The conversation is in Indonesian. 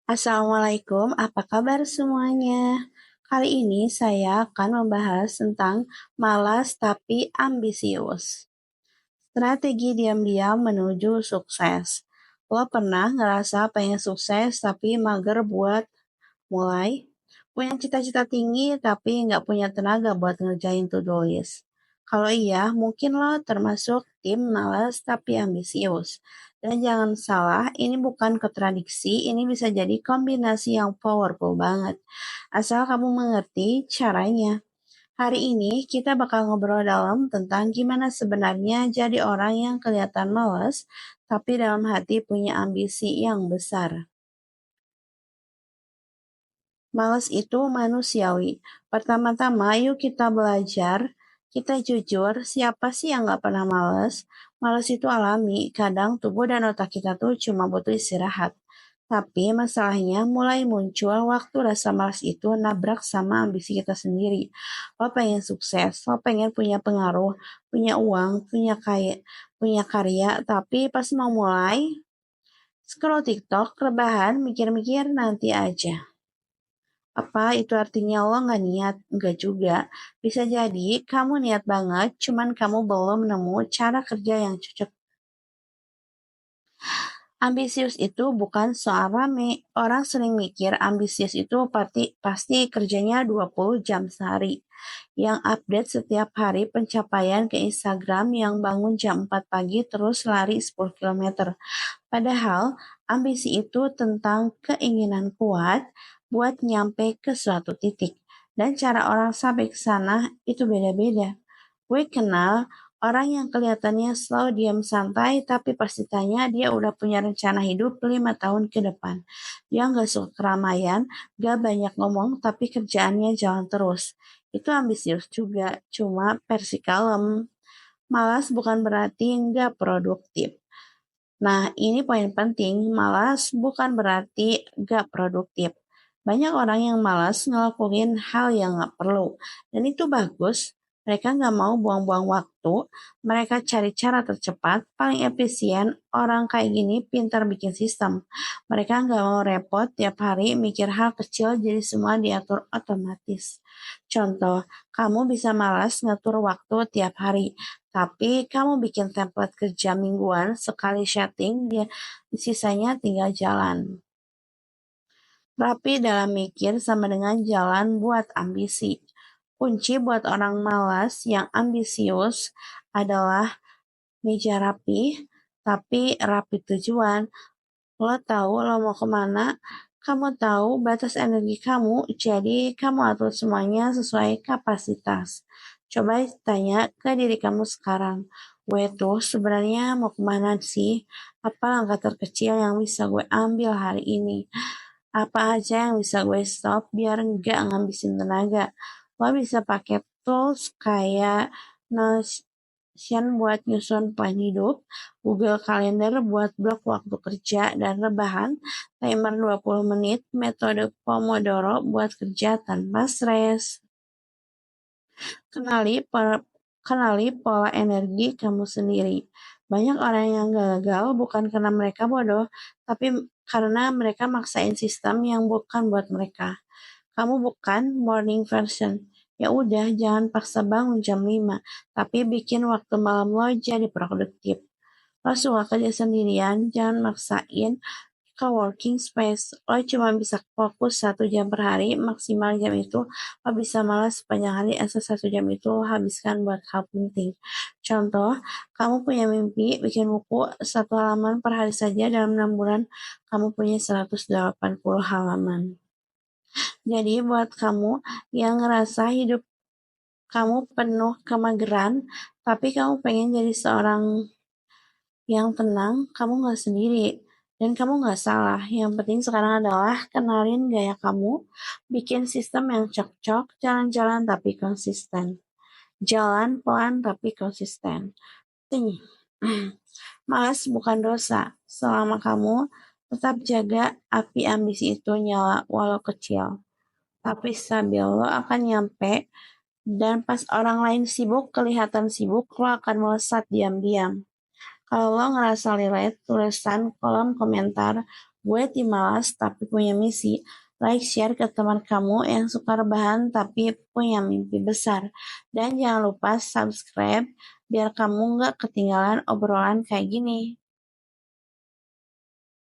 Assalamualaikum, apa kabar semuanya? Kali ini saya akan membahas tentang malas tapi ambisius. Strategi diam-diam menuju sukses. Lo pernah ngerasa pengen sukses tapi mager buat mulai? Punya cita-cita tinggi tapi nggak punya tenaga buat ngerjain to-do list? Kalau iya, mungkin lo termasuk tim malas tapi ambisius. Dan jangan salah, ini bukan kontradiksi, ini bisa jadi kombinasi yang powerful banget. Asal kamu mengerti caranya. Hari ini kita bakal ngobrol dalam tentang gimana sebenarnya jadi orang yang kelihatan malas, tapi dalam hati punya ambisi yang besar. Malas itu manusiawi. Pertama-tama, yuk kita belajar. Kita jujur, siapa sih yang gak pernah males? Males itu alami, kadang tubuh dan otak kita tuh cuma butuh istirahat. Tapi masalahnya mulai muncul waktu rasa malas itu nabrak sama ambisi kita sendiri. Lo pengen sukses, lo pengen punya pengaruh, punya uang, punya karya, tapi pas mau mulai, scroll TikTok, rebahan, mikir-mikir nanti aja. Apa itu artinya lo nggak niat? Nggak juga. Bisa jadi kamu niat banget, cuman kamu belum nemu cara kerja yang cocok. Ambisius itu bukan soal rame. Orang sering mikir ambisius itu pasti kerjanya 20 jam sehari. Yang update setiap hari pencapaian ke Instagram, yang bangun jam 4 pagi terus lari 10 kilometer. Padahal ambisi itu tentang keinginan kuat buat nyampe ke suatu titik. Dan cara orang sampai ke sana itu beda-beda. Gue kenal orang yang kelihatannya slow, diam, santai, tapi pas ditanya dia udah punya rencana hidup 5 tahun ke depan. Dia nggak suka keramaian, nggak banyak ngomong, tapi kerjaannya jalan terus. Itu ambisius juga, cuma versi kalem. Malas bukan berarti nggak produktif. Nah, ini poin penting, malas bukan berarti gak produktif. Banyak orang yang malas ngelakuin hal yang gak perlu. Dan itu bagus. Mereka gak mau buang-buang waktu. Mereka cari cara tercepat, paling efisien. Orang kayak gini pintar bikin sistem. Mereka gak mau repot tiap hari mikir hal kecil jadi semua diatur otomatis. Contoh, kamu bisa malas ngatur waktu tiap hari. Tapi kamu bikin template kerja mingguan, sekali setting, dia sisanya tinggal jalan. Rapi dalam mikir sama dengan jalan buat ambisi. Kunci buat orang malas yang ambisius adalah meja rapi, tapi rapi tujuan. Lo tahu lo mau kemana, kamu tahu batas energi kamu, jadi kamu atur semuanya sesuai kapasitas. Coba tanya ke diri kamu sekarang, gue tuh sebenarnya mau kemana sih? Apa langkah terkecil yang bisa gue ambil hari ini? Apa aja yang bisa gue stop biar nggak ngabisin tenaga? Lo bisa pakai tools kayak Notion buat nyusun plan hidup, Google Calendar buat blok waktu kerja dan rebahan, timer 20 menit, metode Pomodoro buat kerja tanpa stres. Kenali kenali pola energi kamu sendiri. Banyak orang yang gagal bukan karena mereka bodoh, tapi karena mereka maksain sistem yang bukan buat mereka. Kamu bukan morning version. Ya udah, jangan paksa bangun jam 5, tapi bikin waktu malam lo jadi produktif. Lo suka kerja sendirian, jangan maksain co-working space. Lo cuma bisa fokus 1 jam per hari, maksimal jam itu. Lo bisa malas sepanjang hari, asal 1 jam itu lo habiskan buat hal penting. Contoh, kamu punya mimpi bikin buku 1 halaman per hari saja, dalam 6 bulan kamu punya 180 halaman. Jadi buat kamu yang ngerasa hidup kamu penuh kemageran, tapi kamu pengen jadi seorang yang tenang, kamu gak sendiri. Dan kamu gak salah. Yang penting sekarang adalah kenalin gaya kamu, bikin sistem yang cocok, jalan-jalan tapi konsisten. Jalan pelan tapi konsisten. Nih, malas bukan dosa. Selama kamu tetap jaga api ambisi itu nyala walau kecil. Tapi stabil, lo akan nyampe, dan pas orang lain sibuk, kelihatan sibuk, lo akan melesat diam-diam. Kalau lo ngerasa relate, tulisan kolom komentar, Gue tim malas tapi punya misi. Like, share ke teman kamu yang suka rebahan tapi punya mimpi besar. Dan jangan lupa subscribe biar kamu nggak ketinggalan obrolan kayak gini.